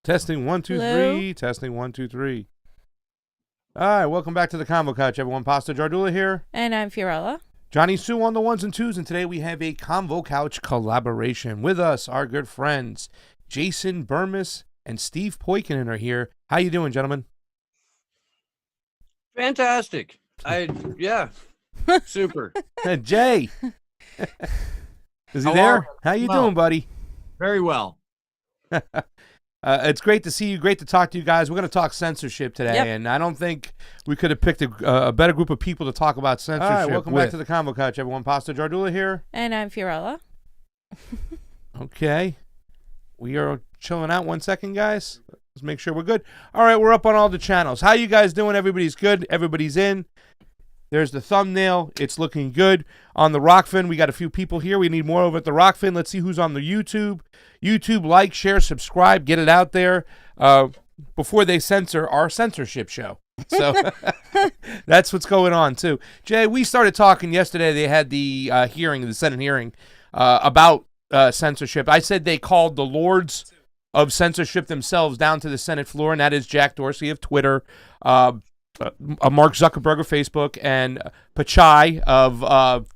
Testing 1 2 Hello? 3. Testing 1 2 3. All right, welcome back to the Convo Couch, everyone. Pasta Jardula here. And I'm Fiorella. Jonny Tsunami on the ones and twos, and today we have a Convo Couch collaboration. With us, our good friends Jason Bermas and Steve Poikinen are here. How you doing, gentlemen? Fantastic. Super. Jay, is he How there? are you? How you Well. doing, buddy? Very well. It's great to see you. Great to talk to you guys. We're going to talk censorship today, Yep. and I don't think we could have picked a better group of people to talk about censorship. All right, welcome back to the Convo Couch, everyone. Pasta Jardula here. And I'm Fiorella. Okay. We are chilling out 1 second, guys. Let's make sure we're good. All right, we're up on all the channels. How you guys doing? Everybody's good. Everybody's in. There's the thumbnail. It's looking good. On the Rokfin, we got a few people here. We need more over at the Rokfin. Let's see who's on the YouTube. YouTube, like, share, subscribe. Get it out there before they censor our censorship show. So that's what's going on, too. Jay, we started talking yesterday. They had the hearing, the Senate hearing, about censorship. I said they called the lords of censorship themselves down to the Senate floor, and that is Jack Dorsey of Twitter, Mark Zuckerberg of Facebook, and Papi of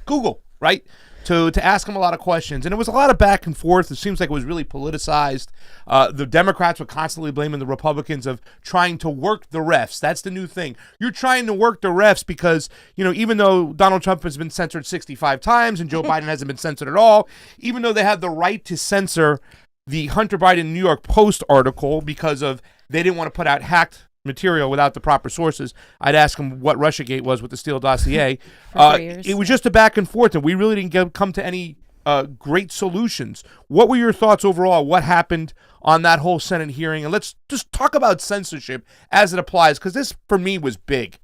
Google, right? To ask him a lot of questions. And it was a lot of back and forth. It seems like it was really politicized. The Democrats were constantly blaming the Republicans of trying to work the refs. That's the new thing. You're trying to work the refs because, you know, even though Donald Trump has been censored 65 times and Joe Biden hasn't been censored at all, even though they have the right to censor the Hunter Biden New York Post article because of they didn't want to put out hacked material without the proper sources. I'd ask him what Russiagate was with the Steele dossier. It was just a back and forth, and we really didn't come to any great solutions. What were your thoughts overall? What happened on that whole Senate hearing? And let's just talk about censorship as it applies, because this, for me, was big.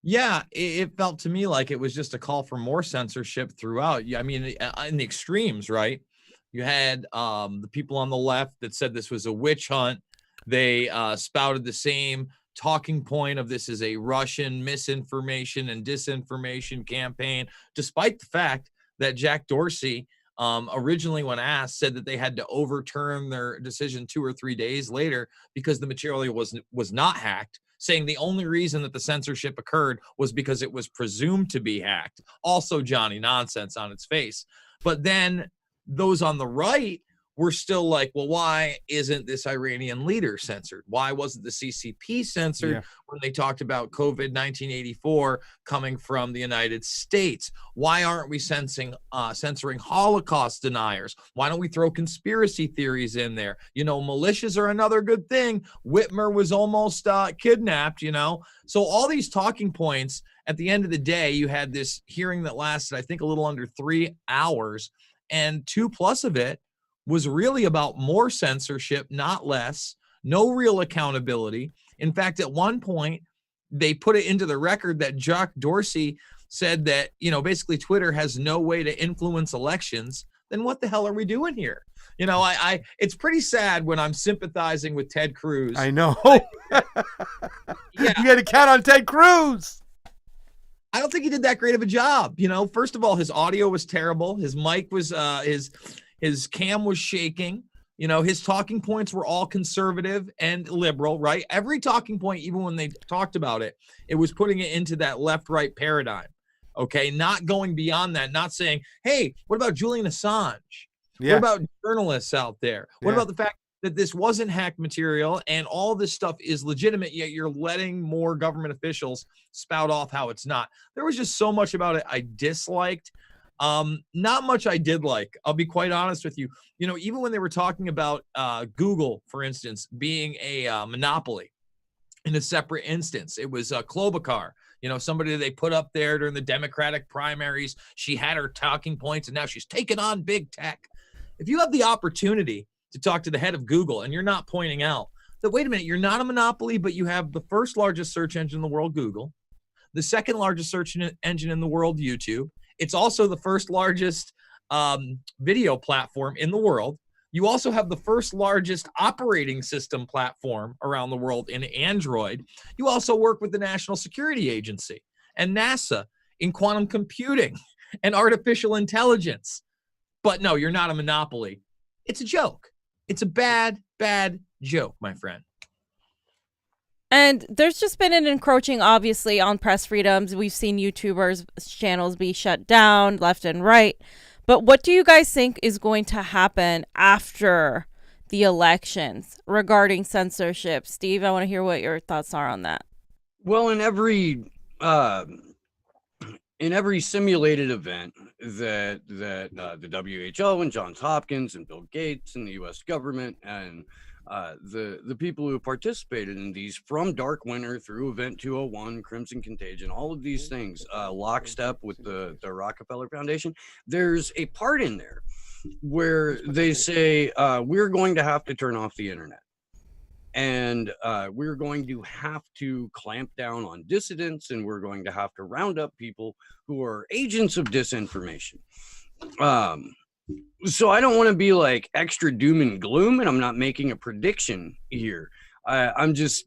Yeah, it felt to me like it was just a call for more censorship throughout. I mean, in the extremes, right? You had the people on the left that said this was a witch hunt. They spouted the same talking point of this is a Russian misinformation and disinformation campaign, despite the fact that Jack Dorsey originally, when asked, said that they had to overturn their decision 2 or 3 days later because the material was not hacked, saying the only reason that the censorship occurred was because it was presumed to be hacked. Also, Johnny nonsense on its face. But then those on the right were still like, well, why isn't this Iranian leader censored? Why wasn't the CCP censored when they talked about COVID 1984 coming from the United States? Why aren't we censoring Holocaust deniers? Why don't we throw conspiracy theories in there? You know, militias are another good thing. Whitmer was almost kidnapped, you know? So all these talking points, at the end of the day, you had this hearing that lasted, I think, a little under 3 hours, and 2+ of it was really about more censorship, not less, no real accountability. In fact, at one point, they put it into the record that Jack Dorsey said that, you know, basically Twitter has no way to influence elections. Then what the hell are we doing here? You know, it's pretty sad when I'm sympathizing with Ted Cruz. I know. Yeah. You got to count on Ted Cruz. I don't think he did that great of a job. You know, first of all, his audio was terrible. His mic was, his cam was shaking. You know, his talking points were all conservative and liberal, right? Every talking point, even when they talked about it, it was putting it into that left-right paradigm, okay? Not going beyond that, not saying, hey, what about Julian Assange? Yeah. What about journalists out there? What Yeah. about the fact that this wasn't hacked material and all this stuff is legitimate, yet you're letting more government officials spout off how it's not? There was just so much about it I disliked. Not much I did like. I'll be quite honest with you. You know, even when they were talking about Google, for instance, being a monopoly in a separate instance, it was Klobuchar, you know, somebody they put up there during the Democratic primaries. She had her talking points, and now she's taking on big tech. If you have the opportunity to talk to the head of Google and you're not pointing out that, wait a minute, you're not a monopoly, but you have the first largest search engine in the world, Google, the second largest search engine in the world, YouTube. It's also the first largest video platform in the world. You also have the first largest operating system platform around the world in Android. You also work with the National Security Agency and NASA in quantum computing and artificial intelligence. But no, you're not a monopoly. It's a joke. It's a bad, bad joke, my friend. And there's just been an encroaching, obviously, on press freedoms. We've seen YouTubers' channels be shut down left and right. But what do you guys think is going to happen after the elections regarding censorship? Steve, I want to hear what your thoughts are on that. Well, in every simulated event that the WHO and Johns Hopkins and Bill Gates and the U.S. government and the people who participated in these, from Dark Winter through Event 201, Crimson Contagion, all of these things, lockstep with the Rockefeller Foundation, there's a part in there where they say we're going to have to turn off the internet. And we're going to have to clamp down on dissidents, and we're going to have to round up people who are agents of disinformation. So I don't want to be like extra doom and gloom, and I'm not making a prediction here. I'm just,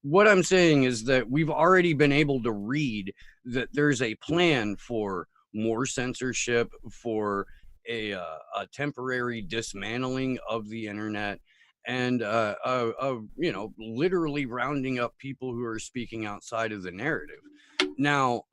what I'm saying is that we've already been able to read that there's a plan for more censorship, for a temporary dismantling of the internet, and you know, literally rounding up people who are speaking outside of the narrative. Now,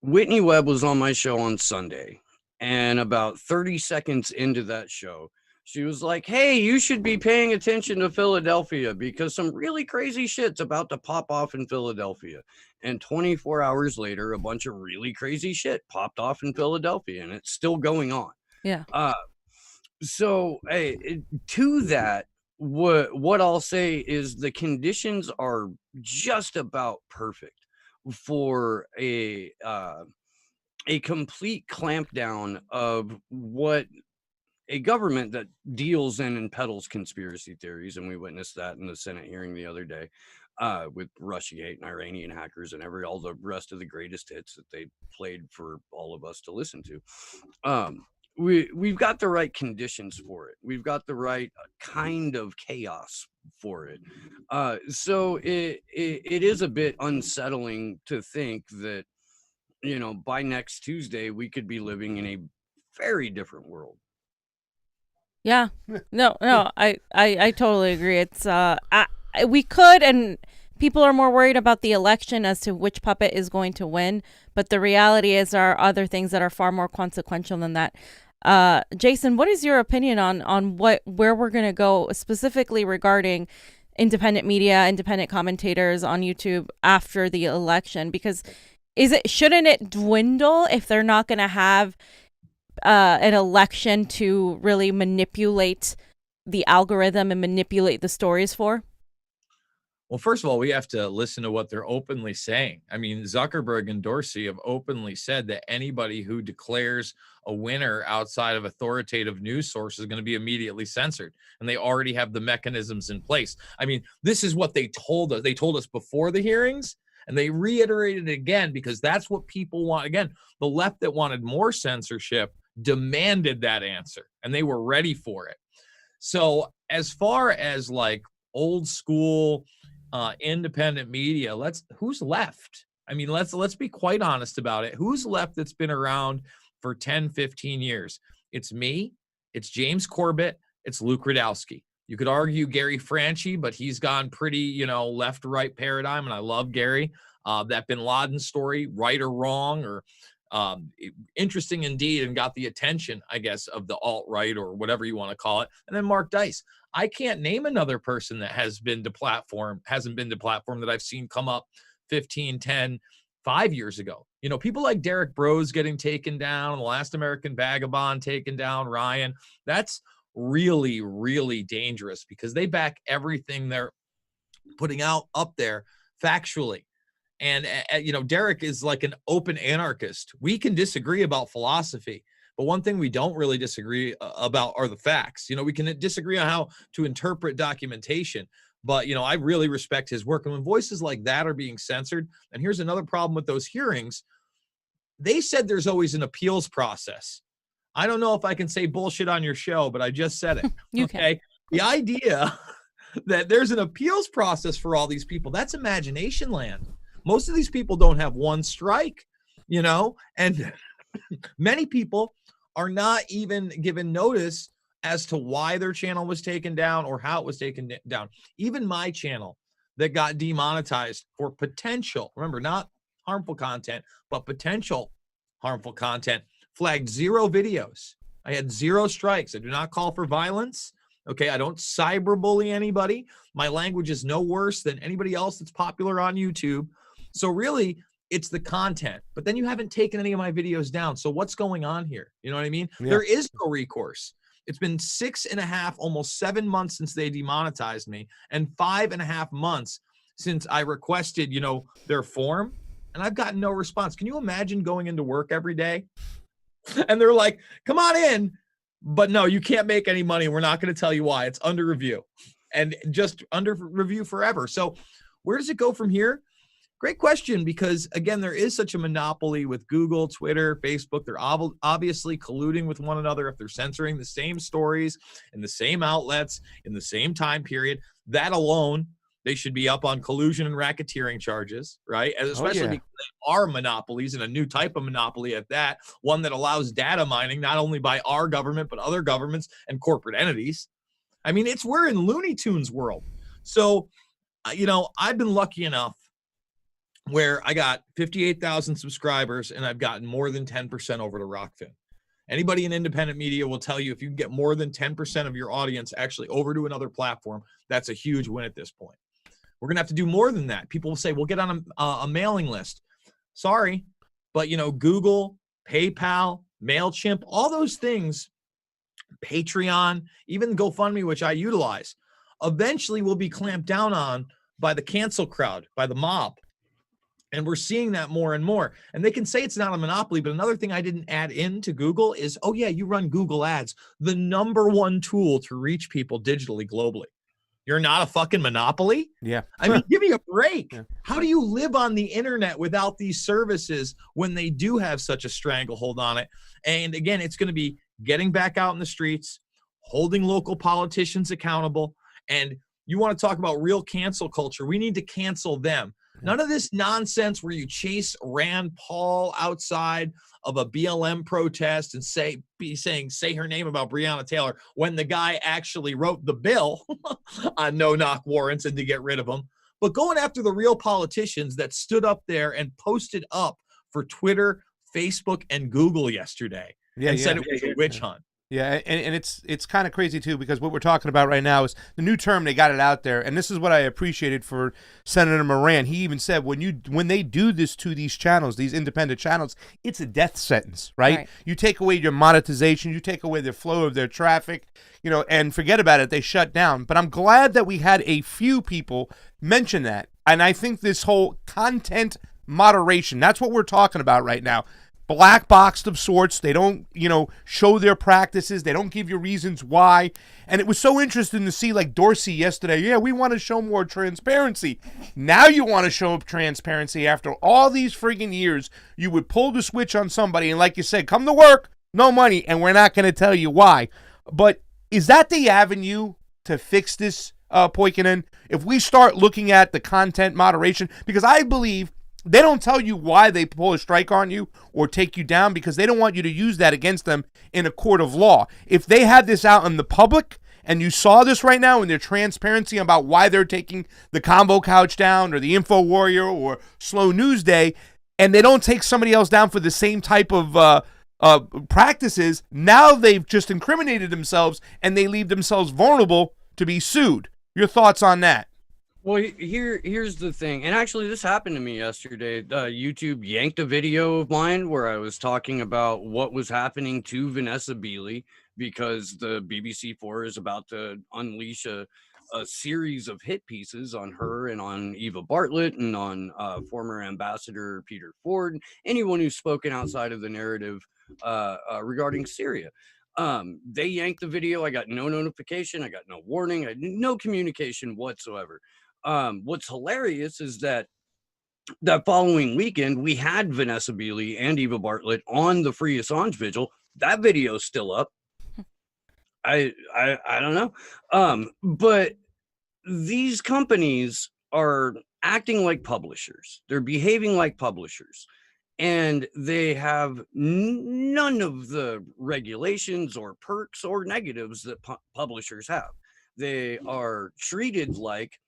Whitney Webb was on my show on Sunday, and about 30 seconds into that show, she was like, hey, you should be paying attention to Philadelphia because some really crazy shit's about to pop off in Philadelphia. And 24 hours later, a bunch of really crazy shit popped off in Philadelphia, and it's still going on. Yeah. So to that, what I'll say is the conditions are just about perfect for a complete clampdown of what a government that deals in and peddles conspiracy theories, and we witnessed that in the Senate hearing the other day with Russiagate and Iranian hackers and all the rest of the greatest hits that they played for all of us to listen to. We've got the right conditions for it. We've got the right kind of chaos for it. So it is a bit unsettling to think that, you know, by next Tuesday, we could be living in a very different world. Yeah. No, I totally agree. It's we could, and people are more worried about the election as to which puppet is going to win, but the reality is there are other things that are far more consequential than that. Jason, what is your opinion on where we're going to go specifically regarding independent media, independent commentators on YouTube after the election? Because shouldn't it dwindle if they're not going to have an election to really manipulate the algorithm and manipulate the stories for? Well, first of all, we have to listen to what they're openly saying. I mean, Zuckerberg and Dorsey have openly said that anybody who declares a winner outside of authoritative news sources is going to be immediately censored. And they already have the mechanisms in place. I mean, this is what they told us. They told us before the hearings, and they reiterated it again because that's what people want. Again, the left that wanted more censorship demanded that answer, and they were ready for it. So as far as like old school independent media, who's left? I mean, let's be quite honest about it. Who's left that's been around for 10, 15 years? It's me, it's James Corbett, it's Luke Rudkowski. You could argue Gary Franchi, but he's gone pretty, left-right paradigm, and I love Gary. That Bin Laden story, right or wrong, or interesting indeed, and got the attention, I guess, of the alt-right or whatever you want to call it. And then Mark Dice. I can't name another person that hasn't been to platform that I've seen come up 15, 10, 5 years ago. People like Derek Bros getting taken down, the Last American Vagabond taken down, Ryan. That's really, really dangerous because they back everything they're putting up there factually. And, Derek is like an open anarchist. We can disagree about philosophy, but one thing we don't really disagree about are the facts. We can disagree on how to interpret documentation, but, I really respect his work. And when voices like that are being censored, and here's another problem with those hearings, they said there's always an appeals process. I don't know if I can say bullshit on your show, but I just said it. Okay. The idea that there's an appeals process for all these people, that's imagination land. Most of these people don't have one strike, and many people are not even given notice as to why their channel was taken down or how it was taken down. Even my channel that got demonetized for potential, remember, not harmful content, but potential harmful content, flagged 0 videos. I had 0 strikes. I do not call for violence. Okay, I don't cyberbully anybody. My language is no worse than anybody else that's popular on YouTube. So really, it's the content. But then you haven't taken any of my videos down. So what's going on here? You know what I mean? Yeah. There is no recourse. It's been 6.5, almost 7 months since they demonetized me, and 5.5 months since I requested, you know, their form, and I've gotten no response. Can you imagine going into work every day and they're like, come on in, but no, you can't make any money. We're not going to tell you why. It's under review, and just under review forever. So where does it go from here? Great question, because again, there is such a monopoly with Google, Twitter, Facebook. They're obviously colluding with one another. If they're censoring the same stories in the same outlets in the same time period, that alone, they should be up on collusion and racketeering charges, right? And especially because they are monopolies, and a new type of monopoly at that, one that allows data mining, not only by our government, but other governments and corporate entities. I mean, we're in Looney Tunes world. So, you know, I've been lucky enough where I got 58,000 subscribers, and I've gotten more than 10% over to Rokfin. Anybody in independent media will tell you, if you can get more than 10% of your audience actually over to another platform, that's a huge win at this point. We're going to have to do more than that. People will say, we'll get on a mailing list. Sorry, but, you know, Google, PayPal, MailChimp, all those things, Patreon, even GoFundMe, which I utilize, eventually will be clamped down on by the cancel crowd, by the mob. And we're seeing that more and more. And they can say it's not a monopoly, but another thing I didn't add into Google is, oh yeah, you run Google Ads, the #1 tool to reach people digitally, globally. You're not a fucking monopoly? Yeah. I mean, give me a break. Yeah. How do you live on the internet without these services when they do have such a stranglehold on it? And again, it's going to be getting back out in the streets, holding local politicians accountable. And you want to talk about real cancel culture, we need to cancel them. None of this nonsense where you chase Rand Paul outside of a BLM protest and say her name about Breonna Taylor when the guy actually wrote the bill on no-knock warrants and to get rid of them. But going after the real politicians that stood up there and posted up for Twitter, Facebook, and Google yesterday and said it was a witch hunt. Yeah, and it's kind of crazy too, because what we're talking about right now is the new term. They got it out there, and this is what I appreciated for Senator Moran. He even said when they do this to these channels, these independent channels, it's a death sentence, right? You take away your monetization, you take away the flow of their traffic, you know, and forget about it. They shut down. But I'm glad that we had a few people mention that, and I think this whole content moderation, that's what we're talking about right now. Black boxed of sorts. They don't, you know, show their practices. They don't give you reasons why. And it was so interesting to see, like Dorsey yesterday. Yeah, we want to show more transparency. Now you want to show transparency after all these friggin' years. You would pull the switch on somebody and, like you said, come to work, no money, and we're not going to tell you why. But is that the avenue to fix this, Poikinen? If we start looking at the content moderation, because I believe they don't tell you why they pull a strike on you or take you down, because they don't want you to use that against them in a court of law. If they had this out in the public, and you saw this right now in their transparency about why they're taking the Convo Couch down, or the Info Warrior, or Slow News Day, and they don't take somebody else down for the same type of practices, now they've just incriminated themselves, and they leave themselves vulnerable to be sued. Your thoughts on that? Well, here's the thing, and actually this happened to me yesterday. YouTube yanked a video of mine where I was talking about what was happening to Vanessa Beeley, because the BBC4 is about to unleash a series of hit pieces on her and on Eva Bartlett and on former Ambassador Peter Ford, anyone who's spoken outside of the narrative regarding Syria. They yanked the video. I got no notification. I got no warning. I had no communication whatsoever. What's hilarious is that following weekend, we had Vanessa Beeley and Eva Bartlett on the Free Assange Vigil. That video's still up. I don't know. But these companies are acting like publishers. They're behaving like publishers. and they have none of the regulations or perks or negatives that publishers have. They are treated like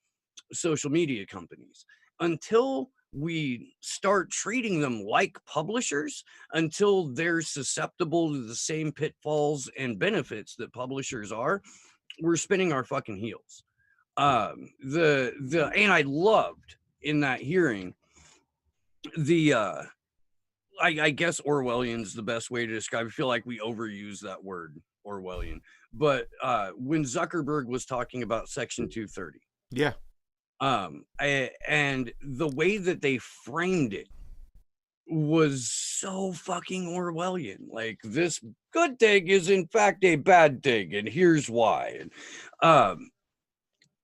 social media companies. Until we start treating them like publishers, until they're susceptible to the same pitfalls and benefits that publishers are, we're spinning our fucking heels. And I loved in that hearing the I guess Orwellian's the best way to describe it. I feel like we overuse that word, Orwellian. But when Zuckerberg was talking about Section 230, Yeah. and the way that they framed it was so fucking Orwellian. Like, this good thing is in fact a bad thing, and here's why. And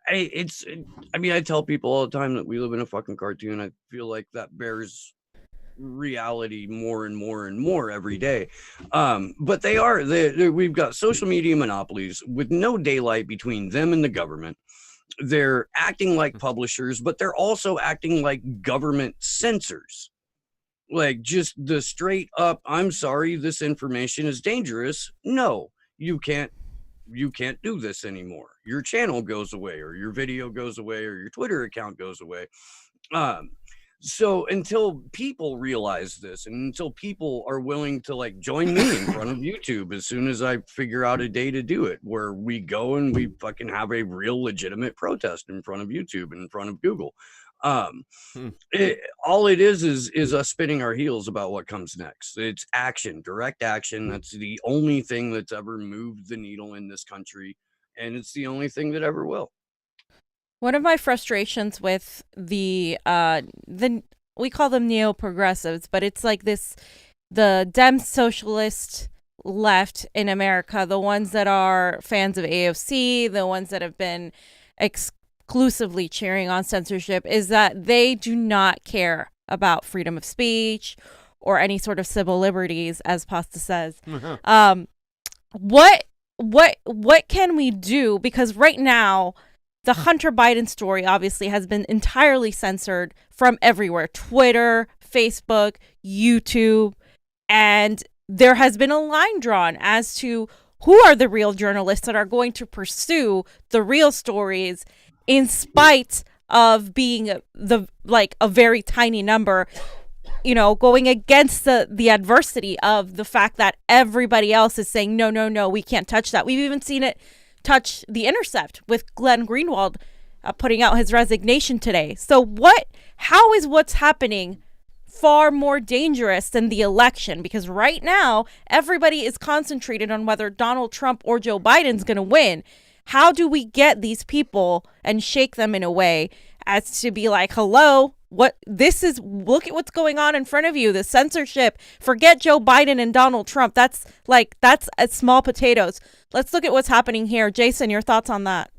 I tell people all the time that we live in a fucking cartoon. I feel like that bears reality more and more and more every day. But we've got social media monopolies with no daylight between them and the government. They're acting like publishers, but they're also acting like government censors. Like, just the straight up, I'm sorry, this information is dangerous. No, you can't do this anymore. Your channel goes away, or your video goes away, or your Twitter account goes away. So until people realize this, and until people are willing to like join me in front of YouTube as soon as I figure out a day to do it, where we go and we fucking have a real legitimate protest in front of YouTube and in front of Google. All it is us spinning our heels about what comes next. It's action, direct action. That's the only thing that's ever moved the needle in this country, and it's the only thing that ever will. One of my frustrations with the we call them neo-progressives, but it's like the Dem socialist left in America, the ones that are fans of AOC, the ones that have been exclusively cheering on censorship, is that they do not care about freedom of speech or any sort of civil liberties, as Pasta says. What can we do? Because right now, the Hunter Biden story obviously has been entirely censored from everywhere. Twitter, Facebook, YouTube. And there has been a line drawn as to who are the real journalists that are going to pursue the real stories in spite of being a very tiny number, going against the adversity of the fact that everybody else is saying, no, we can't touch that. We've even seen it touch The Intercept with Glenn Greenwald putting out his resignation today. So how is what's happening far more dangerous than the election? Because right now, everybody is concentrated on whether Donald Trump or Joe Biden's going to win. How do we get these people and shake them in a way as to be like, hello, look at what's going on in front of you, the censorship. Forget Joe Biden and Donald Trump. That's small potatoes. Let's look at what's happening here. Jason, your thoughts on that?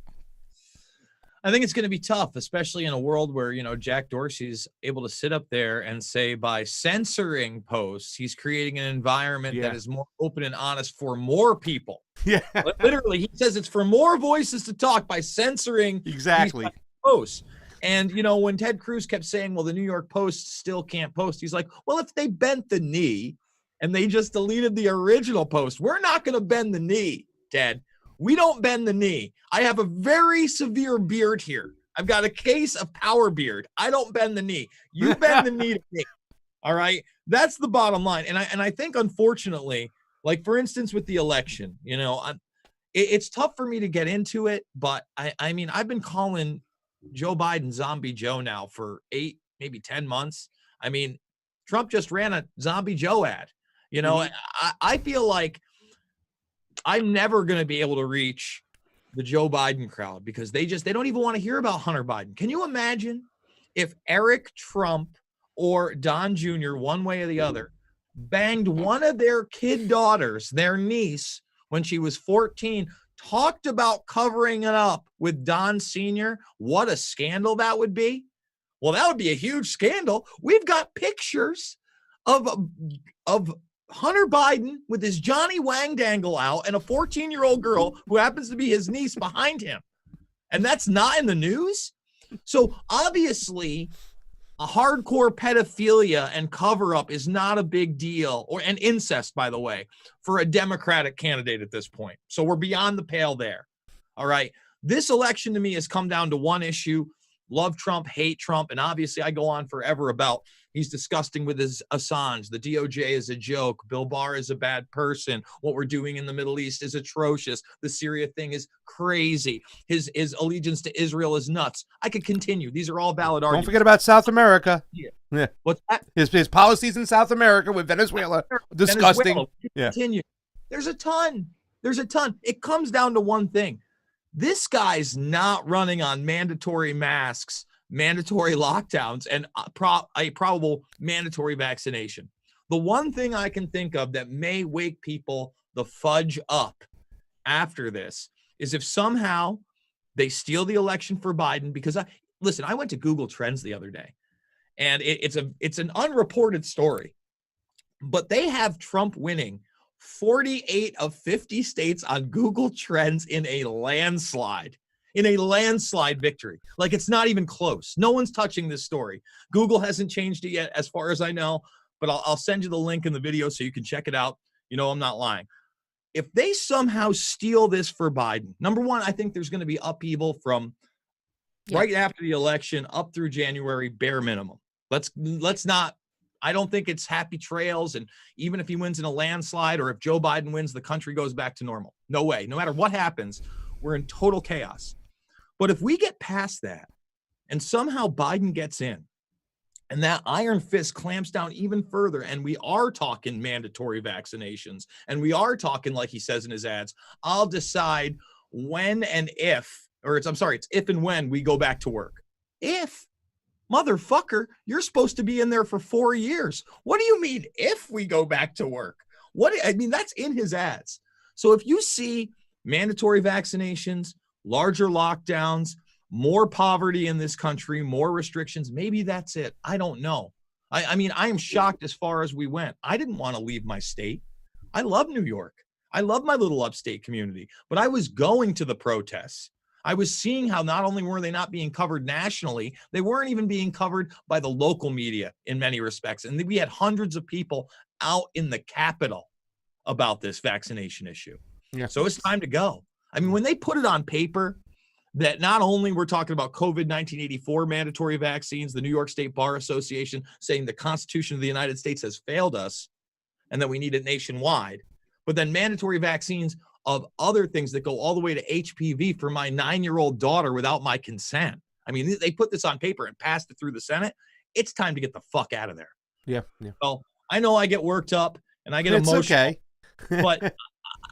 I think it's going to be tough, especially in a world where, Jack Dorsey's able to sit up there and say by censoring posts, he's creating an environment that is more open and honest for more people. Yeah. Literally, he says it's for more voices to talk by censoring exactly posts. And, when Ted Cruz kept saying, well, the New York Post still can't post, he's like, well, if they bent the knee and they just deleted the original post, we're not going to bend the knee, Ted. We don't bend the knee. I have a very severe beard here. I've got a case of power beard. I don't bend the knee. You bend the knee to me. All right. That's the bottom line. And I think, unfortunately, like, for instance, with the election, it's tough for me to get into it. But I mean, I've been calling Joe Biden Zombie Joe now for 8, maybe 10 months. I mean, Trump just ran a Zombie Joe ad. I feel like I'm never going to be able to reach the Joe Biden crowd because they don't even want to hear about Hunter Biden. Can you imagine if Eric Trump or Don Jr., one way or the other, banged one of their kid daughters, their niece, when she was 14, talked about covering it up with Don Sr.? What a scandal that would be. Well, that would be a huge scandal. We've got pictures of Hunter Biden with his Johnny Wang dangle out and a 14-year-old girl who happens to be his niece behind him. And that's not in the news. So obviously A hardcore pedophilia and cover-up is not a big deal, and incest, by the way, for a Democratic candidate at this point. So we're beyond the pale there. All right. This election to me has come down to one issue: love Trump, hate Trump. And obviously I go on forever about he's disgusting with his Assange. The DOJ is a joke. Bill Barr is a bad person. What we're doing in the Middle East is atrocious. The Syria thing is crazy. His allegiance to Israel is nuts. I could continue. These are all valid arguments. Don't forget about South America. Yeah. What's that? His policies in South America with Venezuela. Disgusting. Venezuela. Yeah. Continue. There's a ton. It comes down to one thing. This guy's not running on mandatory masks, mandatory lockdowns, and a probable mandatory vaccination. The one thing I can think of that may wake people the fudge up after this is if somehow they steal the election for Biden. Because I went to Google Trends the other day, and it's an unreported story, but they have Trump winning 48 of 50 states on Google Trends in a landslide victory. Like, it's not even close. No one's touching this story. Google hasn't changed it yet, as far as I know, but I'll send you the link in the video so you can check it out. You know, I'm not lying. If they somehow steal this for Biden, number one, I think there's going to be upheaval from right after the election up through January, bare minimum. Let's not. I don't think it's happy trails. And even if he wins in a landslide, or if Joe Biden wins, the country goes back to normal. No way. No matter what happens, we're in total chaos. But if we get past that and somehow Biden gets in and that iron fist clamps down even further, and we are talking mandatory vaccinations, and we are talking, like he says in his ads, I'll decide when and if, or it's if and when we go back to work. If. Motherfucker, you're supposed to be in there for 4 years. What do you mean if we go back to work? That's in his ads. So if you see mandatory vaccinations, larger lockdowns, more poverty in this country, more restrictions, maybe that's it. I don't know. I am shocked as far as we went. I didn't want to leave my state. I love New York. I love my little upstate community, but I was going to the protests. I was seeing how not only were they not being covered nationally, they weren't even being covered by the local media in many respects. And we had hundreds of people out in the Capitol about this vaccination issue. Yeah. So it's time to go. I mean, when they put it on paper that not only we're talking about COVID 1984 mandatory vaccines, the New York State Bar Association saying the Constitution of the United States has failed us and that we need it nationwide, but then mandatory vaccines of other things that go all the way to HPV for my 9-year-old daughter without my consent. I mean, they put this on paper and passed it through the Senate. It's time to get the fuck out of there. Yeah. So I know I get worked up and I get emotional. Okay. But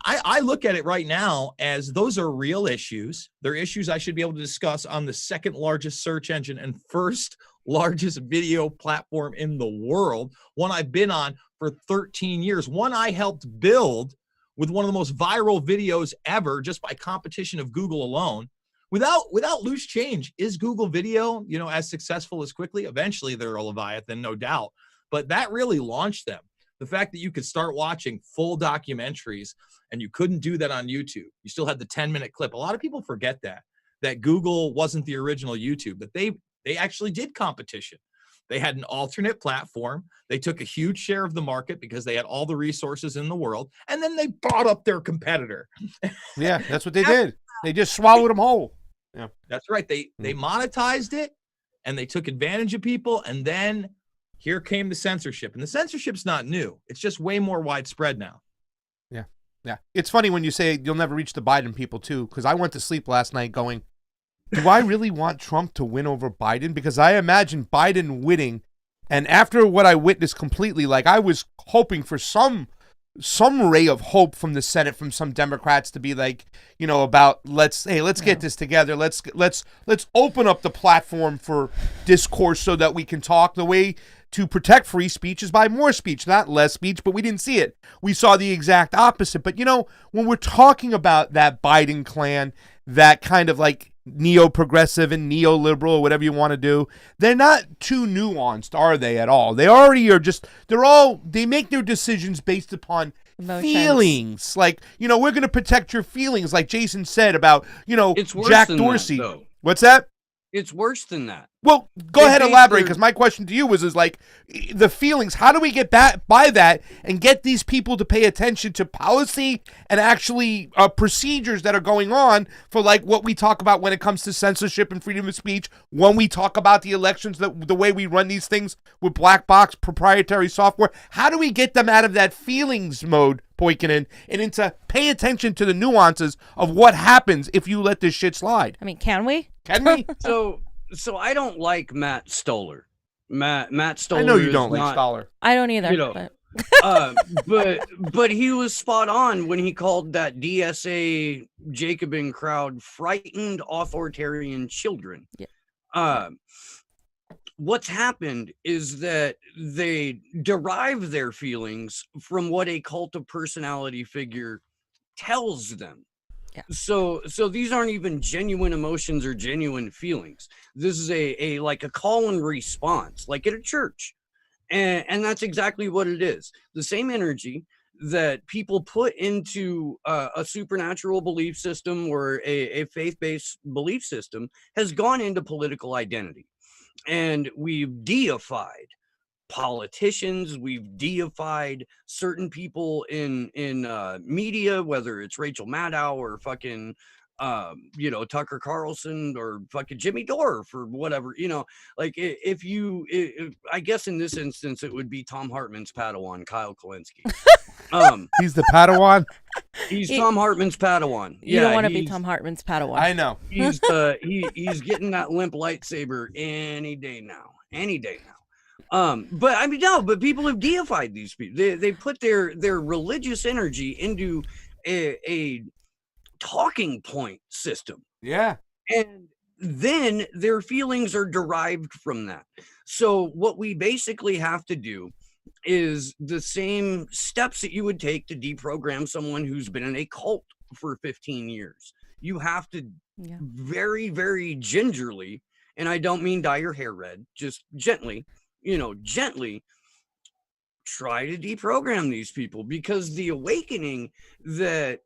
I look at it right now as those are real issues. They're issues I should be able to discuss on the second largest search engine and first largest video platform in the world. One I've been on for 13 years. One I helped build with one of the most viral videos ever, just by competition of Google alone, without loose change. Is Google Video, as successful as quickly? Eventually they're a Leviathan, no doubt. But that really launched them. The fact that you could start watching full documentaries and you couldn't do that on YouTube. You still had the 10-minute clip. A lot of people forget that Google wasn't the original YouTube, that they actually did competition. They had an alternate platform. They took a huge share of the market because they had all the resources in the world. And then they bought up their competitor. Yeah, that's what they did. They just swallowed them whole. Yeah, that's right. They monetized it and they took advantage of people. And then here came the censorship. And the censorship's not new. It's just way more widespread now. Yeah. Yeah. It's funny when you say you'll never reach the Biden people too, because I went to sleep last night going, do I really want Trump to win over Biden? Because I imagine Biden winning, and after what I witnessed completely, like I was hoping for some ray of hope from the Senate, from some Democrats to be like, about let's get this together. Let's open up the platform for discourse so that we can talk. The way to protect free speech is by more speech, not less speech, but we didn't see it. We saw the exact opposite. But when we're talking about that Biden clan, that kind of like neo-progressive and neoliberal, or whatever you want to do, they're not too nuanced, are they, at all? They already are they make their decisions based upon feelings. Like, we're going to protect your feelings, like Jason said about, it's worse Jack than Dorsey. that, though. What's that? It's worse than that. Well, go They ahead and think elaborate, they're- because my question to you was like the feelings. How do we get back by that and get these people to pay attention to policy and actually procedures that are going on for like what we talk about when it comes to censorship and freedom of speech, when we talk about the elections, the way we run these things with black box proprietary software? How do we get them out of that feelings mode, Poikinen, and into pay attention to the nuances of what happens if you let this shit slide? I mean, can we? Can we? So I don't like Matt Stoller. Matt Stoller. I know you is don't like not- Stoller. I don't either. You know, but he was spot on when he called that DSA Jacobin crowd frightened authoritarian children. Yeah. What's happened is that they derive their feelings from what a cult of personality figure tells them. Yeah. So these aren't even genuine emotions or genuine feelings. This is a like a call and response, like at a church. And that's exactly what it is. The same energy that people put into a supernatural belief system or a faith-based belief system has gone into political identity. And we've deified politicians, we've deified certain people in media, whether it's Rachel Maddow or fucking Tucker Carlson or fucking Jimmy Dore for whatever, like I guess in this instance it would be Tom Hartman's Padawan, Kyle Kalinske. He's the Padawan. He's Tom Hartman's Padawan. You don't want to be Tom Hartman's Padawan. I know. He's he's getting that limp lightsaber any day now. But I mean, no, but people have deified these people. They put their religious energy into a talking point system. Yeah. And then their feelings are derived from that. So what we basically have to do is the same steps that you would take to deprogram someone who's been in a cult for 15 years. You have to very, very gingerly, and I don't mean dye your hair red, just gently try to deprogram these people, because the awakening that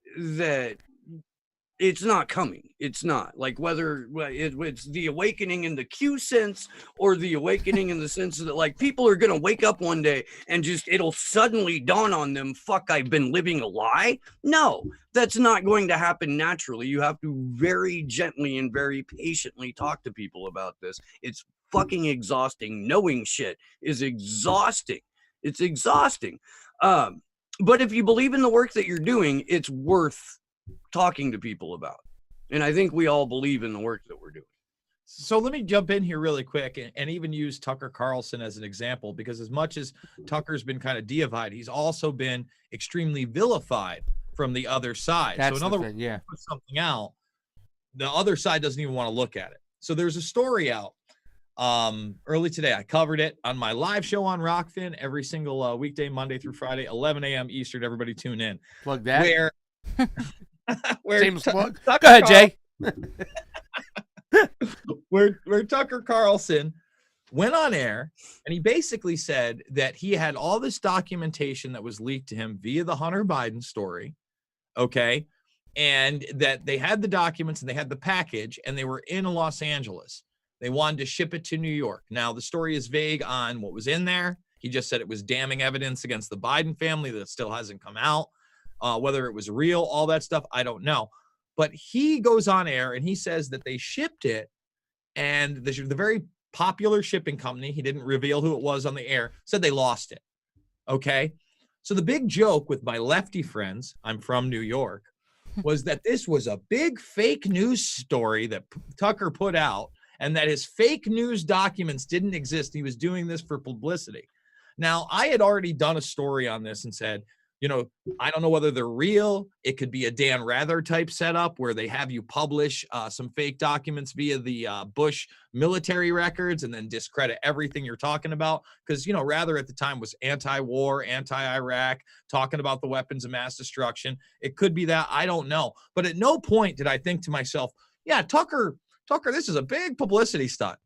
it's not coming. It's not like whether it's the awakening in the Q sense or the awakening in the sense that like people are going to wake up one day and just it'll suddenly dawn on them, fuck, I've been living a lie. No, that's not going to happen naturally. You have to very gently and very patiently talk to people about this. It's fucking exhausting. Knowing shit is exhausting. It's exhausting. But if you believe in the work that you're doing, it's worth talking to people about. And I think we all believe in the work that we're doing. So let me jump in here really quick and even use Tucker Carlson as an example, because as much as Tucker's been kind of deified, he's also been extremely vilified from the other side. That's so in other thing, words, put something out, the other side doesn't even want to look at it. So there's a story out early today. I covered it on my live show on Rokfin every single weekday, Monday through Friday, 11 a.m. Eastern. Everybody tune in. Plug that. Where Same plug. Go ahead, Jay. where Tucker Carlson went on air and he basically said that he had all this documentation that was leaked to him via the Hunter Biden story. Okay. And that they had the documents and they had the package and they were in Los Angeles. They wanted to ship it to New York. Now, the story is vague on what was in there. He just said it was damning evidence against the Biden family that still hasn't come out. Whether it was real, all that stuff, I don't know. But he goes on air and he says that they shipped it, and the very popular shipping company, he didn't reveal who it was on the air, said they lost it. Okay? So the big joke with my lefty friends, I'm from New York, was that this was a big fake news story that Tucker put out, and that his fake news documents didn't exist. He was doing this for publicity. Now, I had already done a story on this and said, I don't know whether they're real. It could be a Dan Rather type setup where they have you publish some fake documents via the Bush military records and then discredit everything you're talking about. Because, Rather at the time was anti-war, anti-Iraq, talking about the weapons of mass destruction. It could be that. I don't know. But at no point did I think to myself, yeah, Tucker, this is a big publicity stunt.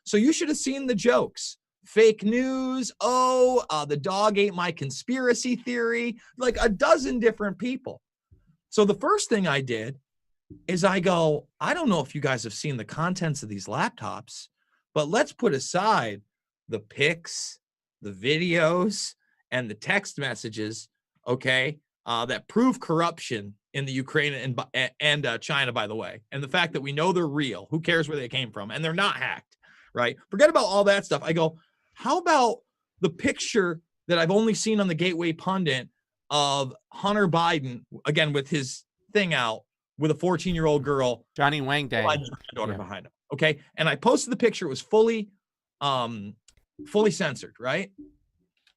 So you should have seen the jokes. Fake news. The dog ate my conspiracy theory. Like a dozen different people. So the first thing I did is I go, I don't know if you guys have seen the contents of these laptops, but let's put aside the pics, the videos, and the text messages, okay, that prove corruption in the Ukraine and China, by the way, and the fact that we know they're real. Who cares where they came from? And they're not hacked, right? Forget about all that stuff. I go, how about the picture that I've only seen on the Gateway Pundit of Hunter Biden, again, with his thing out, with a 14-year-old girl, Johnny Wang Day, daughter behind him. Okay. And I posted the picture. It was fully censored, right?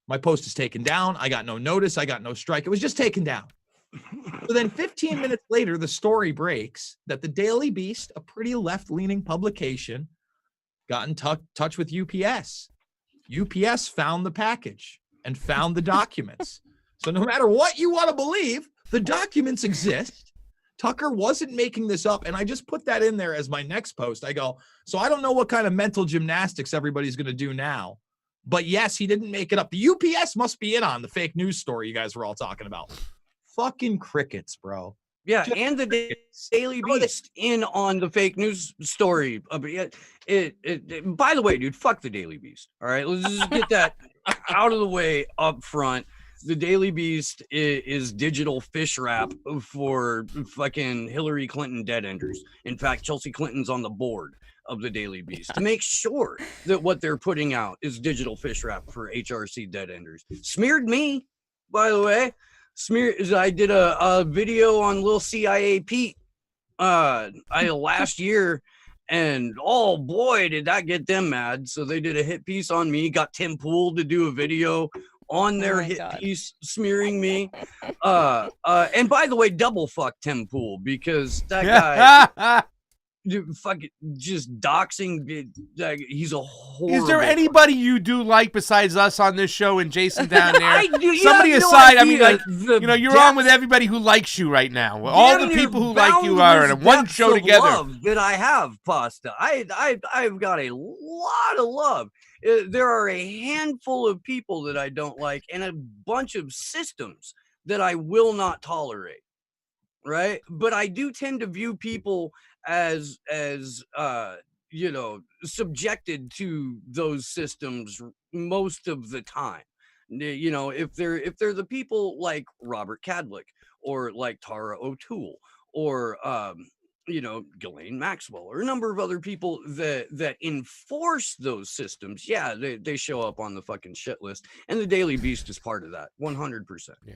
My post is taken down. I got no notice. I got no strike. It was just taken down. So then 15 minutes later, the story breaks that the Daily Beast, a pretty left-leaning publication, got in touch with UPS. UPS found the package and found the documents. So no matter what you want to believe, the documents exist. Tucker wasn't making this up. And I just put that in there as my next post. I go, so I don't know what kind of mental gymnastics everybody's going to do now. But yes, he didn't make it up. The UPS must be in on the fake news story you guys were all talking about. Fucking crickets, bro. Yeah, Just and the crickets. Daily Beast in on the fake news story. By the way, dude, fuck the Daily Beast. All right, let's just get that out of the way up front. The Daily Beast is digital fish wrap for fucking Hillary Clinton dead enders. In fact, Chelsea Clinton's on the board of the Daily Beast to make sure that what they're putting out is digital fish wrap for HRC dead enders. Smeared me, by the way. I did a video on Lil CIA Pete last year, and oh boy, did that get them mad. So they did a hit piece on me, got Tim Pool to do a video on their piece smearing me. And by the way, double fuck Tim Pool, because that guy fucking just doxing, like, he's a horrible. Is there anybody you do like besides us on this show and Jason down there? Somebody aside, I mean, like, you're on with everybody who likes you right now. All the people who like you are in one show together. Love that I have, Pasta. I've got a lot of love. There are a handful of people that I don't like, and a bunch of systems that I will not tolerate. Right, but I do tend to view people as subjected to those systems most of the time. If they're the people like Robert Cadlick or like Tara O'Toole or Ghislaine Maxwell or a number of other people that enforce those systems, they show up on the fucking shit list, and the Daily Beast is part of that 100%. Yeah.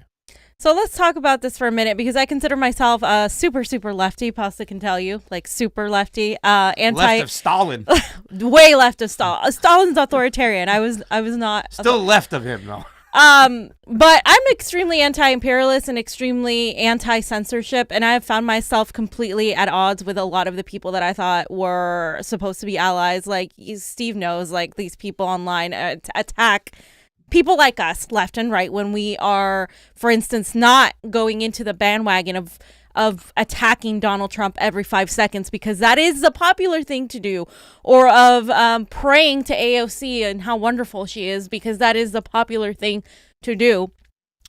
So let's talk about this for a minute, because I consider myself a super, super lefty. Pasta can tell you, like super lefty, Left of Stalin. Way left of Stalin. Stalin's authoritarian. I was not. Still left of him though. But I'm extremely anti-imperialist and extremely anti-censorship, and I have found myself completely at odds with a lot of the people that I thought were supposed to be allies. Like Steve knows, like these people online attack people like us left and right when we are, for instance, not going into the bandwagon of attacking Donald Trump every 5 seconds, because that is the popular thing to do, or of praying to AOC and how wonderful she is, because that is the popular thing to do.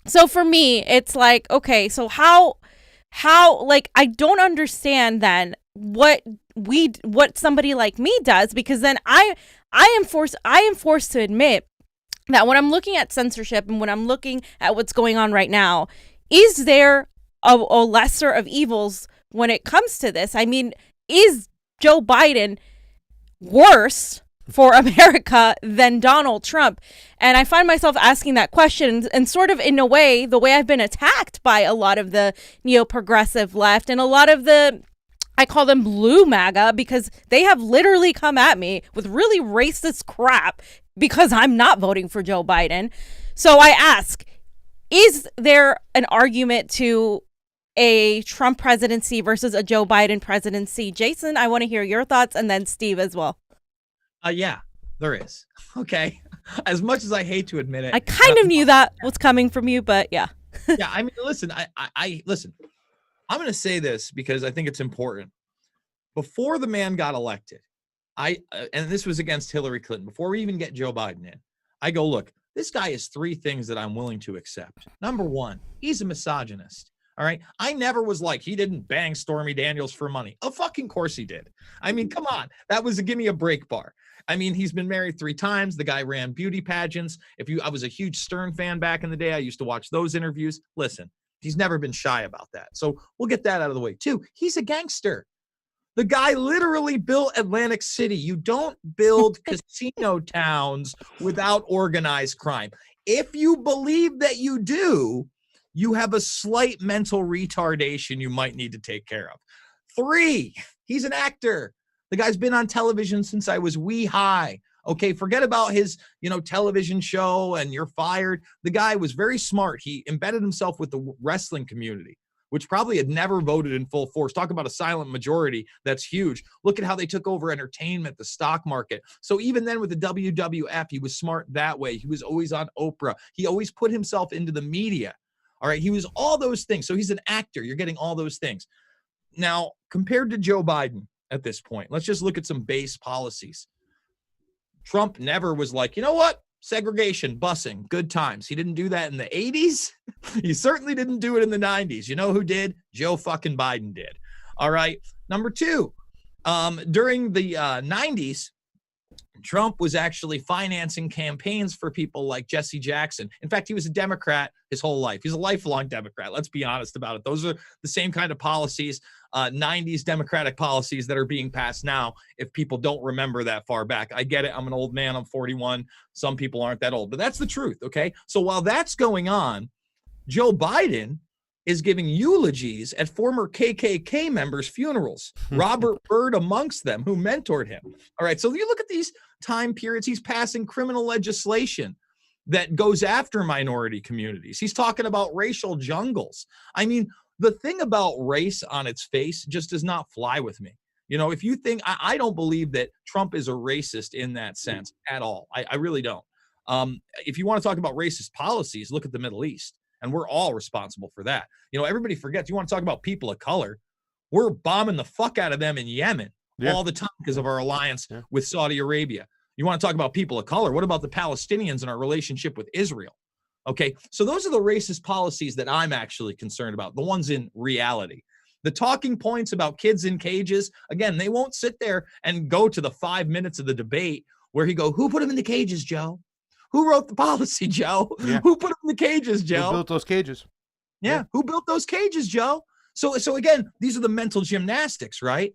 So for me, it's like, okay, so how like, I don't understand then what somebody like me does, because then I am forced to admit that when I'm looking at censorship and when I'm looking at what's going on right now, is there a lesser of evils when it comes to this? I mean, is Joe Biden worse for America than Donald Trump? And I find myself asking that question, and sort of in a way, the way I've been attacked by a lot of the neo-progressive left and a lot of the, I call them blue MAGA, because they have literally come at me with really racist crap because I'm not voting for Joe Biden. So I ask, is there an argument to a Trump presidency versus a Joe Biden presidency? Jason, I want to hear your thoughts, and then Steve as well. Yeah, there is. Okay. As much as I hate to admit it. I kind of knew that was coming from you, but yeah. Yeah, I mean, listen, I listen, I'm going to say this because I think it's important. Before the man got elected, and this was against Hillary Clinton, before we even get Joe Biden in, I go, look, this guy has three things that I'm willing to accept. Number one, he's a misogynist. All right. I never was like, he didn't bang Stormy Daniels for money. Of fucking course he did. I mean, come on. That was a give me a break bar. I mean, he's been married 3 times. The guy ran beauty pageants. I was a huge Stern fan back in the day. I used to watch those interviews. Listen, he's never been shy about that. So we'll get that out of the way too. He's a gangster. The guy literally built Atlantic City. You don't build casino towns without organized crime. If you believe that you do, you have a slight mental retardation you might need to take care of. 3, he's an actor. The guy's been on television since I was wee high. Okay, forget about his, television show and you're fired. The guy was very smart. He embedded himself with the wrestling community, which probably had never voted in full force. Talk about a silent majority. That's huge. Look at how they took over entertainment, the stock market. So even then with the WWF, he was smart that way. He was always on Oprah. He always put himself into the media. All right, he was all those things. So he's an actor. You're getting all those things. Now, compared to Joe Biden at this point, let's just look at some base policies. Trump never was like, you know what? Segregation, busing, good times. He didn't do that in the 80s. He certainly didn't do it in the 90s. You know who did? Joe fucking Biden did. All right. Number 2, during the 90s, Trump was actually financing campaigns for people like Jesse Jackson. In fact, he was a Democrat his whole life. He's a lifelong Democrat. Let's be honest about it. Those are the same kind of policies, 90s Democratic policies that are being passed now, if people don't remember that far back. I get it. I'm an old man. I'm 41. Some people aren't that old, but that's the truth, okay? So while that's going on, Joe Biden is giving eulogies at former KKK members' funerals. Robert Byrd amongst them, who mentored him. All right, so you look at these time periods, he's passing criminal legislation that goes after minority communities. He's talking about racial jungles. I mean, the thing about race on its face just does not fly with me. If you think, I don't believe that Trump is a racist in that sense at all. I really don't. If you want to talk about racist policies, look at the Middle East. And we're all responsible for that. Everybody forgets, you want to talk about people of color, we're bombing the fuck out of them in Yemen all the time because of our alliance with Saudi Arabia. You want to talk about people of color, what about the Palestinians and our relationship with Israel? Okay, so those are the racist policies that I'm actually concerned about, the ones in reality. The talking points about kids in cages, again, they won't sit there and go to the 5 minutes of the debate where he go, who put them in the cages, Joe? Who wrote the policy, Joe? Yeah. Who put them in the cages, Joe? Who built those cages? Yeah. Who built those cages, Joe? So again, these are the mental gymnastics, right?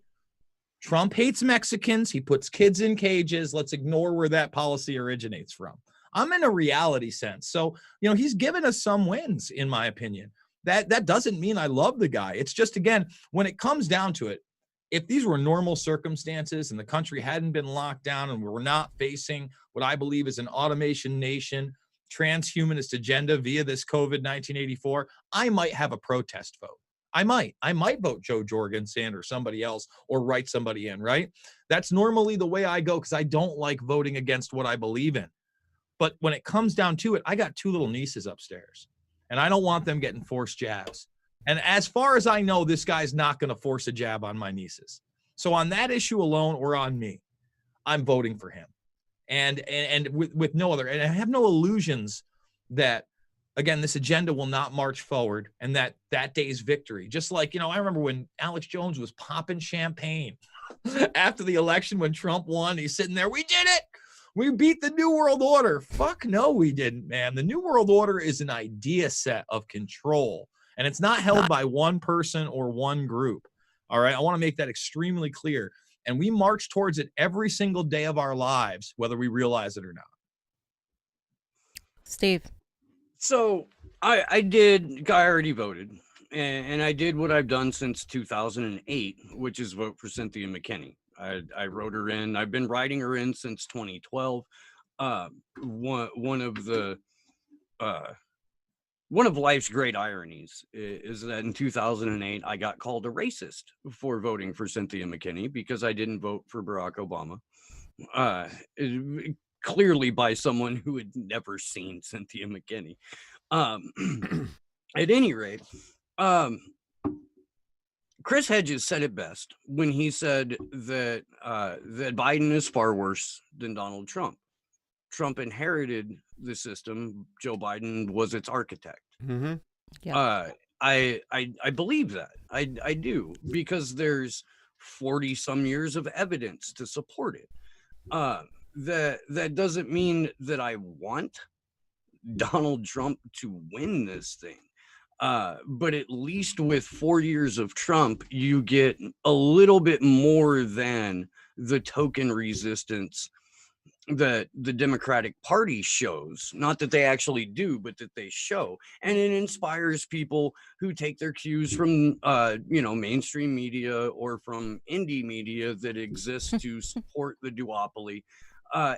Trump hates Mexicans. He puts kids in cages. Let's ignore where that policy originates from. I'm in a reality sense. So, he's given us some wins, in my opinion. That doesn't mean I love the guy. It's just, again, when it comes down to it, if these were normal circumstances and the country hadn't been locked down and we were not facing what I believe is an automation nation, transhumanist agenda via this COVID 1984, I might have a protest vote. I might vote Joe Jorgensen or somebody else or write somebody in, right? That's normally the way I go because I don't like voting against what I believe in. But when it comes down to it, I got 2 little nieces upstairs and I don't want them getting forced jabs. And as far as I know, this guy's not going to force a jab on my nieces. So on that issue alone or on me, I'm voting for him. And with no other, and I have no illusions that, again, this agenda will not march forward and that day's victory. Just like, I remember when Alex Jones was popping champagne after the election when Trump won, he's sitting there, we did it. We beat the New World Order. Fuck no, we didn't, man. The New World Order is an idea set of control. And it's not held by one person or one group. All right. I want to make that extremely clear. And we march towards it every single day of our lives, whether we realize it or not. Steve. So I already voted. And I did what I've done since 2008, which is vote for Cynthia McKinney. I wrote her in. I've been writing her in since 2012. One of life's great ironies is that in 2008, I got called a racist for voting for Cynthia McKinney because I didn't vote for Barack Obama. Clearly by someone who had never seen Cynthia McKinney. At any rate, Chris Hedges said it best when he said that that Biden is far worse than Donald Trump. Trump inherited the system. Joe Biden was its architect. Mm-hmm. Yeah. I believe that. I do, because there's 40 some years of evidence to support it. That doesn't mean that I want Donald Trump to win this thing. But at least with 4 years of Trump, you get a little bit more than the token resistance that the Democratic Party shows. Not that they actually do, but that they show. And it inspires people who take their cues from, mainstream media or from indie media that exists to support the duopoly.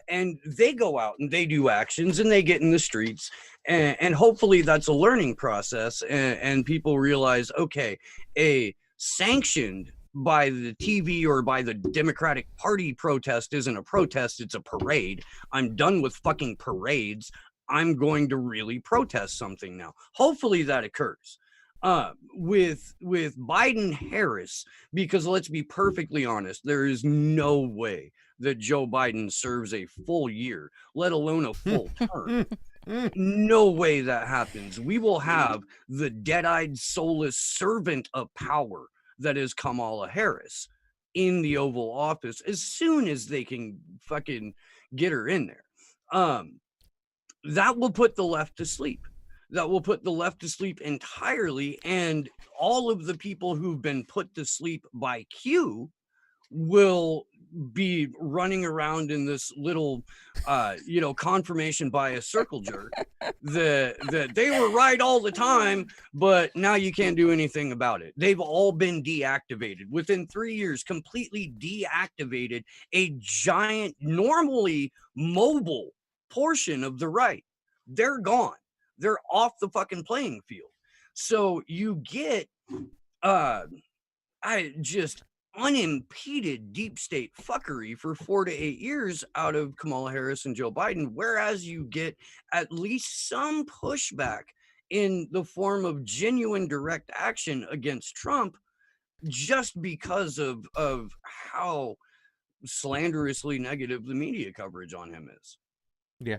And they go out and they do actions and they get in the streets, and hopefully that's a learning process, and people realize, okay, a sanctioned by the TV or by the Democratic Party protest isn't a protest, it's a parade. I'm done with fucking parades. I'm going to really protest something now. Hopefully that occurs. With Biden Harris, because let's be perfectly honest, there is no way that Joe Biden serves a full year, let alone a full term. No way that happens. We will have the dead-eyed, soulless servant of power that is Kamala Harris in the Oval Office as soon as they can fucking get her in there. That will put the left to sleep. That will put the left to sleep entirely, and all of the people who've been put to sleep by Q will be running around in this little confirmation bias circle jerk that they were right all the time, but now you can't do anything about it. They've all been deactivated within 3 years, completely deactivated a giant, normally mobile portion of the right. They're gone. They're off the fucking playing field. So you get unimpeded deep state fuckery for 4 to 8 years out of Kamala Harris and Joe Biden, whereas you get at least some pushback in the form of genuine direct action against Trump, just because of how slanderously negative the media coverage on him is. Yeah.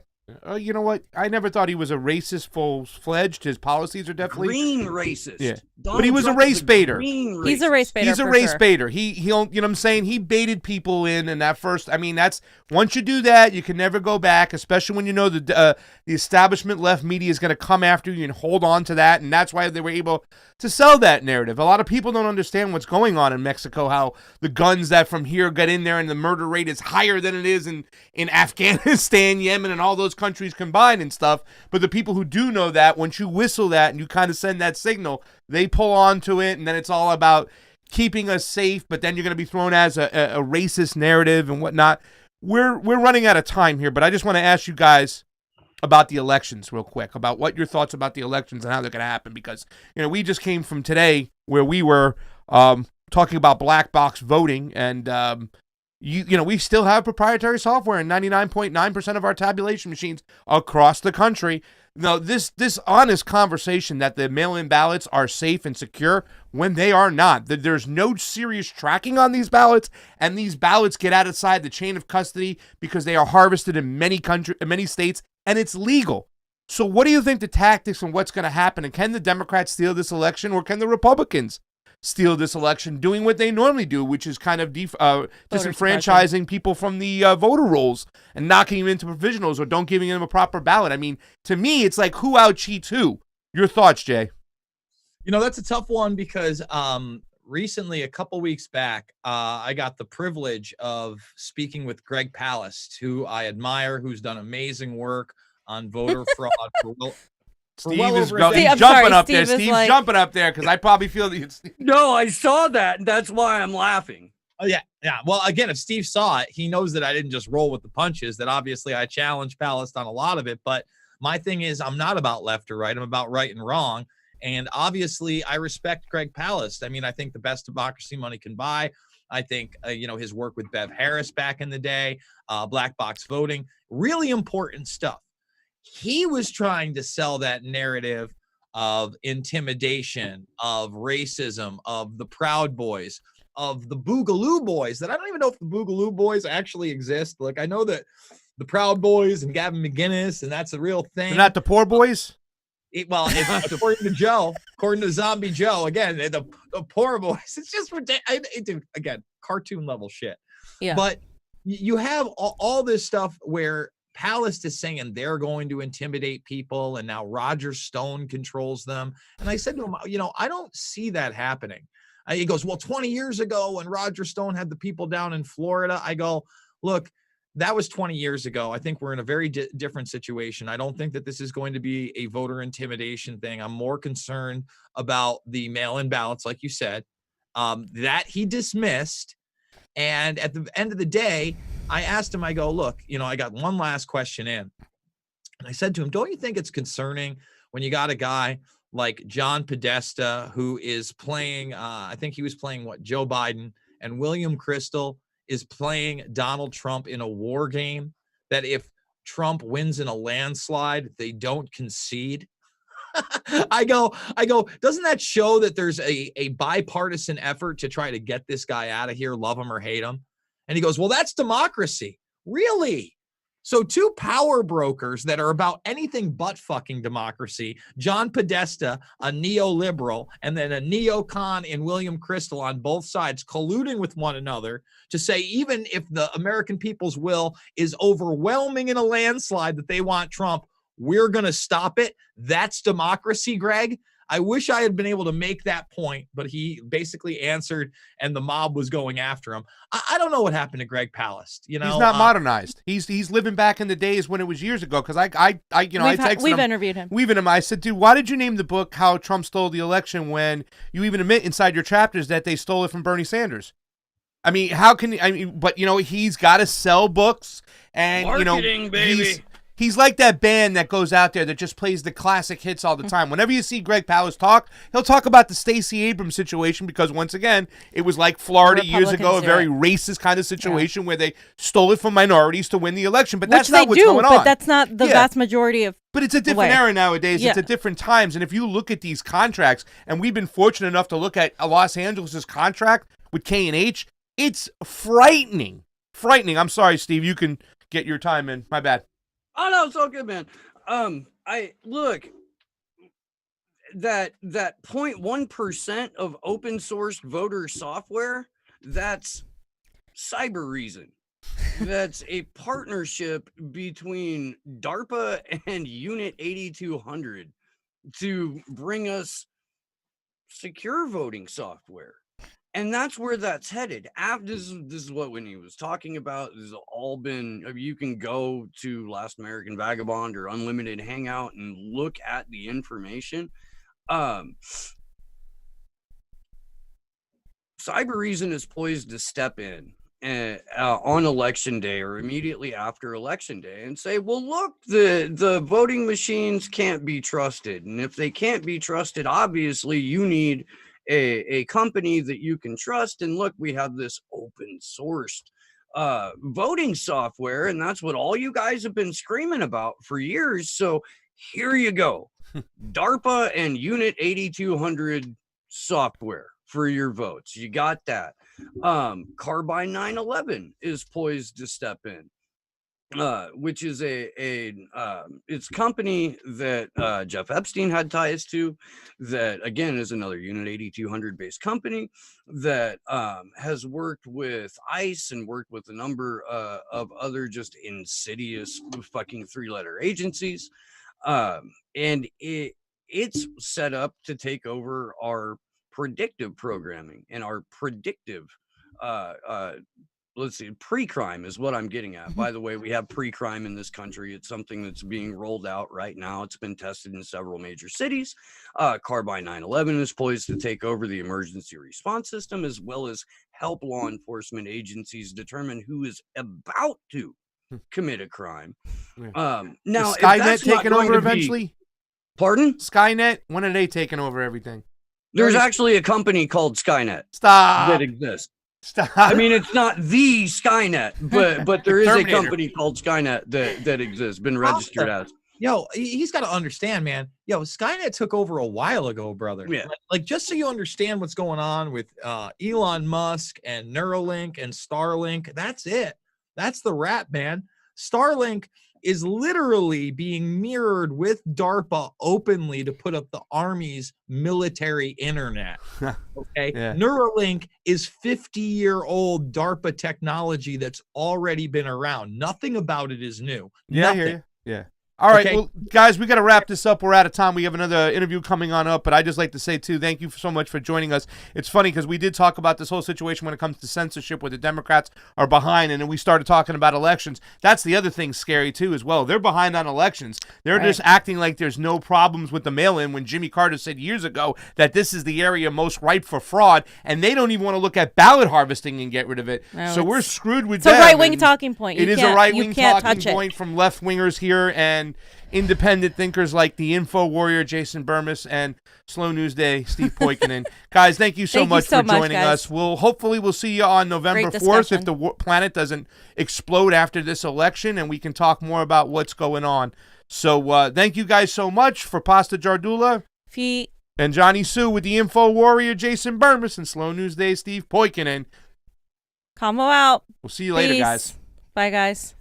You know what? I never thought he was a racist full-fledged. His policies are definitely green racist. Yeah, Donald but he was Trump a race baiter. He's a race baiter. He's a race baiter. He you know what I'm saying? He baited people in, and that first. I mean, that's once you do that, you can never go back. Especially when you know the establishment left media is going to come after you and hold on to that, and that's why they were able to sell that narrative. A lot of people don't understand what's going on in Mexico. How the guns that from here get in there, and the murder rate is higher than it is in Afghanistan, Yemen, and all those countries combined and stuff. But the people who do know that, once you whistle that and you kind of send that signal, they pull on to it, and then it's all about keeping us safe, but then you're going to be thrown as a racist narrative and whatnot. We're running out of time here, but I just want to ask you guys about the elections real quick, about what your thoughts about the elections and how they're going to happen, because we just came from today where we were talking about black box voting, and we still have proprietary software in 99.9% of our tabulation machines across the country. Now, this honest conversation that the mail-in ballots are safe and secure when they are not. That there's no serious tracking on these ballots, and these ballots get outside the chain of custody because they are harvested in many states, and it's legal. So what do you think the tactics and what's going to happen? And can the Democrats steal this election, or can the Republicans steal this election, doing what they normally do, which is kind of disenfranchising people from the voter rolls and knocking them into provisionals or don't giving them a proper ballot? I mean, to me, it's like who out cheats who. Your thoughts, Jay? That's a tough one because recently, a couple weeks back, I got the privilege of speaking with Greg Palast, who I admire, who's done amazing work on voter fraud for Steve's jumping up there. Steve's jumping up there because I probably feel that. No, I saw that, and that's why I'm laughing. Oh, yeah. Well, again, if Steve saw it, he knows that I didn't just roll with the punches, that obviously I challenged Palast on a lot of it. But my thing is, I'm not about left or right. I'm about right and wrong. And obviously, I respect Greg Palast. I mean, I think the best democracy money can buy. I think, his work with Bev Harris back in the day, black box voting, really important stuff. He was trying to sell that narrative of intimidation, of racism, of the Proud Boys, of the Boogaloo Boys, that I don't even know if the Boogaloo Boys actually exist. Like, I know that the Proud Boys and Gavin McInnes, and that's a real thing. They're not the Poor Boys? According to Joe, according to Zombie Joe, again, the poor boys. It's just ridiculous. Again, cartoon level shit. Yeah. But you have all this stuff where Palace is saying they're going to intimidate people, and now Roger Stone controls them. And I said to him, I don't see that happening. He goes, well, 20 years ago when Roger Stone had the people down in Florida, I go, look, that was 20 years ago. I think we're in a very different situation. I don't think that this is going to be a voter intimidation thing. I'm more concerned about the mail-in ballots, like you said, that he dismissed. And at the end of the day, I asked him, I go, look, I got one last question in. And I said to him, don't you think it's concerning when you got a guy like John Podesta, who is playing, I think he was playing Joe Biden, and William Crystal is playing Donald Trump in a war game, that if Trump wins in a landslide, they don't concede? I go, doesn't that show that there's a bipartisan effort to try to get this guy out of here, love him or hate him? And he goes, well, that's democracy. Really? So two power brokers that are about anything but fucking democracy, John Podesta, a neoliberal, and then a neocon in William Crystal on both sides, colluding with one another to say, even if the American people's will is overwhelming in a landslide that they want Trump, we're going to stop it. That's democracy, Greg. I wish I had been able to make that point, but he basically answered and the mob was going after him. I don't know what happened to Greg Palast. He's not modernized. He's living back in the days when it was years ago. Because I texted him. We've interviewed him. I said, dude, why did you name the book How Trump Stole the Election when you even admit inside your chapters that they stole it from Bernie Sanders? I mean, how can but he's got to sell books and marketing, baby. He's like that band that goes out there that just plays the classic hits all the time. Whenever you see Greg Palast talk, he'll talk about the Stacey Abrams situation because, once again, it was like Florida years ago, a very racist kind of situation where they stole it from minorities to win the election. But that's not what's going on. But that's not the vast majority of. But it's a different era nowadays. Yeah. It's a different times. And if you look at these contracts, and we've been fortunate enough to look at Los Angeles' contract with K&H, it's frightening. Frightening. I'm sorry, Steve. You can get your time in. My bad. Oh no, it's all good, man. I look that 0.1% of open sourced voter software, that's Cybereason. That's a partnership between DARPA and Unit 8200 to bring us secure voting software. And that's where that's headed. This is what Whitney was talking about. This has all been, you can go to Last American Vagabond or Unlimited Hangout and look at the information. Cybereason is poised to step in on election day or immediately after election day and say, well, look, the voting machines can't be trusted. And if they can't be trusted, obviously you need a company that you can trust. And look, we have this open sourced voting software, and that's what all you guys have been screaming about for years. So here you go. DARPA and Unit 8200 software for your votes. You got that. Carbine 911 is poised to step in. Which is it's a company that Jeff Epstein had ties to, that again is another Unit 8200 based company that has worked with ICE and worked with a number of other just insidious fucking 3-letter agencies, and it's set up to take over our predictive programming and our predictive let's see, pre-crime is what I'm getting at. By the way, we have pre-crime in this country. It's something that's being rolled out right now. It's been tested in several major cities. Carbine 911 is poised to take over the emergency response system, as well as help law enforcement agencies determine who is about to commit a crime. Now, is Skynet taking over eventually? Pardon? Skynet? When are they taking over everything? There's actually a company called Skynet. Stop. That exists. Stop. I mean, it's not the Skynet, but there is a company called Skynet that exists, been registered as. Yo, he's got to understand, man. Yo, Skynet took over a while ago, brother. Yeah. Like just so you understand what's going on with Elon Musk and Neuralink and Starlink, that's it. That's the wrap, man. Starlink is literally being mirrored with DARPA openly to put up the Army's military internet. Okay. Yeah. Neuralink is 50-year-old DARPA technology that's already been around. Nothing about it is new. Yeah, Nothing. I hear you. Yeah. All right, Okay. well, guys, we got to wrap this up. We're out of time. We have another interview coming on up, but I just like to say, too, thank you so much for joining us. It's funny because we did talk about this whole situation when it comes to censorship where the Democrats are behind, and then we started talking about elections. That's the other thing scary, too, as well. They're behind on elections. They're just acting like there's no problems with the mail-in when Jimmy Carter said years ago that this is the area most ripe for fraud, and they don't even want to look at ballot harvesting and get rid of it. No, so we're screwed with It's them. a right-wing and talking point. It You is a can't- right-wing you can't talking touch it. point from left-wingers here and independent thinkers like the Info Warrior, Jason Bermas, and Slow News Day, Steve Poikonen. Guys, thank you so Thank you much so for much, joining guys. us. Hopefully we'll see you on November Great 4th if discussion. the planet doesn't explode after this election, and we can talk more about what's going on. So thank you guys so much for Pasta Jardula Feet. and Johnny Sue with the Info Warrior, Jason Bermas, and Slow News Day, Steve Poikonen. Convo out. We'll see you later, Peace. guys. Bye, guys.